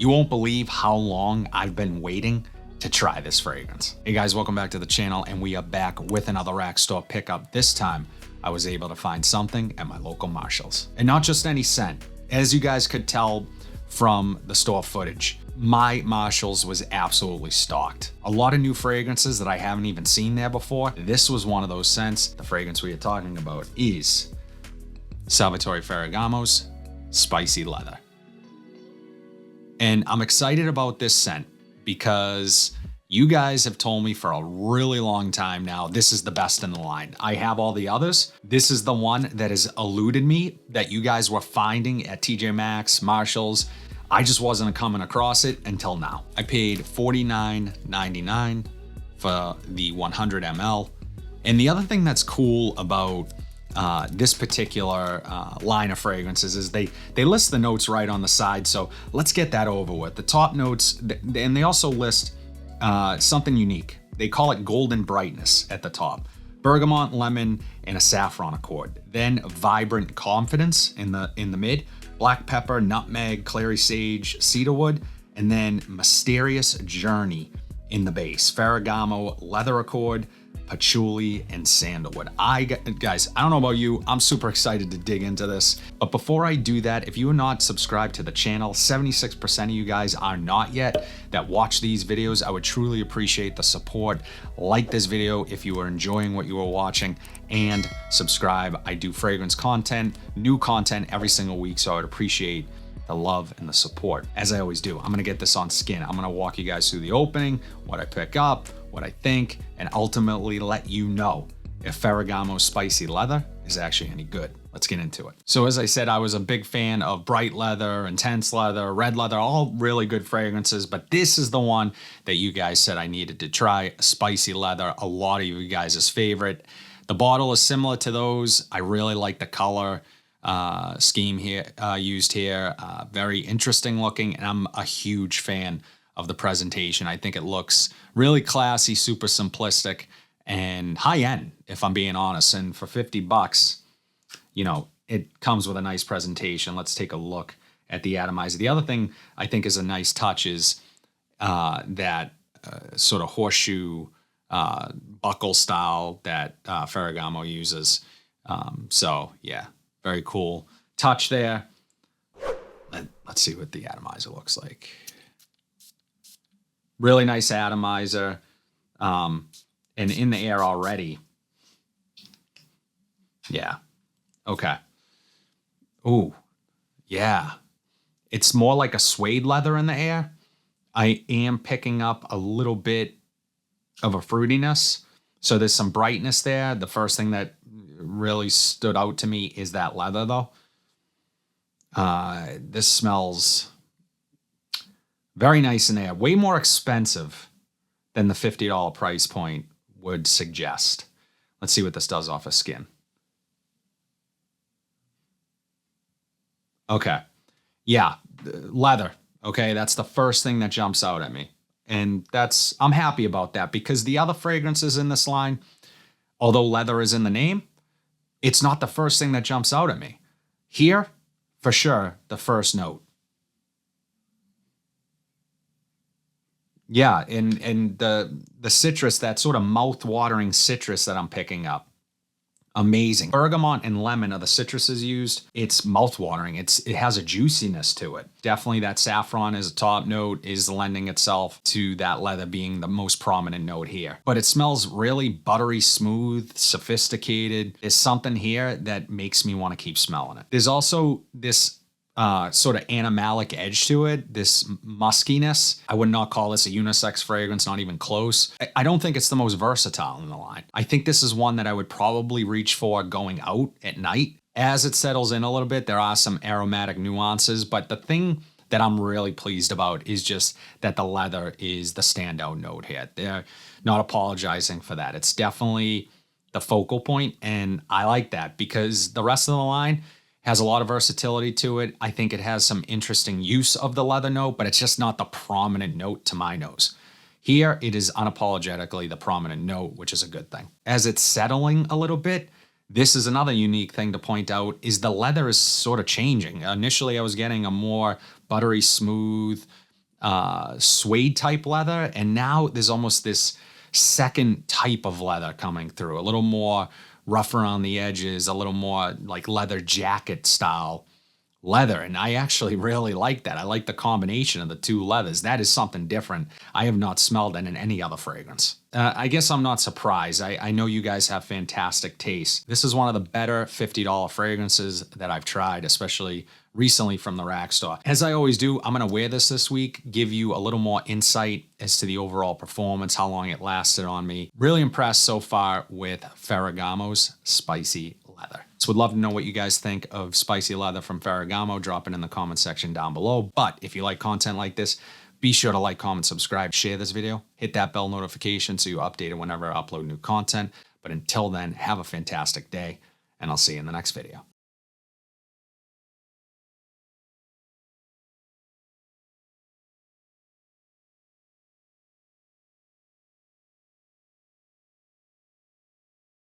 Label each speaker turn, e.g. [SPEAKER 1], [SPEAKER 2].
[SPEAKER 1] You won't believe how long I've been waiting to try this fragrance. Hey guys, welcome back to the channel, and we are back with another rack store pickup. This time, I was able to find something at my local Marshall's. And not just any scent. As you guys could tell from the store footage, my Marshall's was absolutely stocked. A lot of new fragrances that I haven't even seen there before. This was one of those scents. The fragrance we are talking about is Salvatore Ferragamo's Spicy Leather. And I'm excited about this scent because you guys have told me for a really long time now, this is the best in the line. I have all the others. This is the one that has eluded me that you guys were finding at TJ Maxx, Marshall's. I just wasn't coming across it until now. I paid $49.99 for the 100 ml. And the other thing that's cool about this particular line of fragrances is they list the notes right on the side. So let's get that over with. The top notes, and they also list something unique. They call it golden brightness at the top. Bergamot, lemon, and a saffron accord. Then vibrant confidence in the mid. Black pepper, nutmeg, clary sage, cedarwood, and then mysterious journey in the base. Ferragamo, leather accord, patchouli, and sandalwood. Guys, I don't know about you, I'm super excited to dig into this. But before I do that, if you are not subscribed to the channel, 76% of you guys are not yet that watch these videos. I would truly appreciate the support. Like this video if you are enjoying what you are watching, and subscribe. I do fragrance content, new content every single week, so I would appreciate the love and the support, as I always do. I'm gonna get this on skin. I'm gonna walk you guys through the opening, what I pick up, what I think, and ultimately let you know if Ferragamo's Spicy Leather is actually any good. Let's get into it. So as I said, I was a big fan of bright leather, intense leather, red leather, all really good fragrances, but this is the one that you guys said I needed to try, Spicy Leather, a lot of you guys' favorite. The bottle is similar to those. I really like the color scheme here used here. Very interesting looking, and I'm a huge fan of the presentation. I think it looks really classy, super simplistic, and high end, if I'm being honest. And for 50 bucks, you know, it comes with a nice presentation. Let's take a look at the atomizer. The other thing I think is a nice touch is that sort of horseshoe buckle style that Ferragamo uses. So yeah, very cool touch there. Let's see what the atomizer looks like. Really nice atomizer, and in the air already. Yeah, okay. Ooh, yeah. It's more like a suede leather in the air. I am picking up a little bit of a fruitiness. So there's some brightness there. The first thing that really stood out to me is that leather though. This smells very nice in there. Way more expensive than the $50 price point would suggest. Let's see what this does off of skin. Okay. Yeah, leather. Okay, that's the first thing that jumps out at me. And I'm happy about that because the other fragrances in this line, although leather is in the name, it's not the first thing that jumps out at me. Here, for sure, the first note. Yeah, and the citrus, that sort of mouth-watering citrus that I'm picking up. Amazing. Bergamot and lemon are the citruses used. It's mouth-watering. It has a juiciness to it. Definitely that saffron as a top note is lending itself to that leather being the most prominent note here. But it smells really buttery smooth, sophisticated. There's something here that makes me want to keep smelling it. There's also this sort of animalic edge to it, this muskiness. I would not call this a unisex fragrance, not even close. I don't think it's the most versatile in the line. I think this is one that I would probably reach for going out at night. As it settles in a little bit, there are some aromatic nuances, but the thing that I'm really pleased about is just that the leather is the standout note here. They're not apologizing for that. It's definitely the focal point, and I like that because the rest of the line has a lot of versatility to it. I think it has some interesting use of the leather note, but it's just not the prominent note to my nose. Here, it is unapologetically the prominent note, which is a good thing. As it's settling a little bit, this is another unique thing to point out, is the leather is sort of changing. Initially, I was getting a more buttery smooth, suede type leather. And now there's almost this second type of leather coming through, a little more rough around the edges, a little more like leather jacket style leather. And I actually really like that. I like the combination of the two leathers. That is something different I have not smelled in any other fragrance. I guess I'm not surprised. I know you guys have fantastic taste. This is one of the better $50 fragrances that I've tried, especially recently from the rack store. As I always do, I'm going to wear this week, give you a little more insight as to the overall performance, how long it lasted on me. Really impressed so far with Ferragamo's Spicy Leather. So would love to know what you guys think of Spicy Leather from Ferragamo. Drop it in the comment section down below. But if you like content like this, be sure to like, comment, subscribe, share this video, hit that bell notification so you're updated whenever I upload new content. But until then, have a fantastic day, and I'll see you in the next video.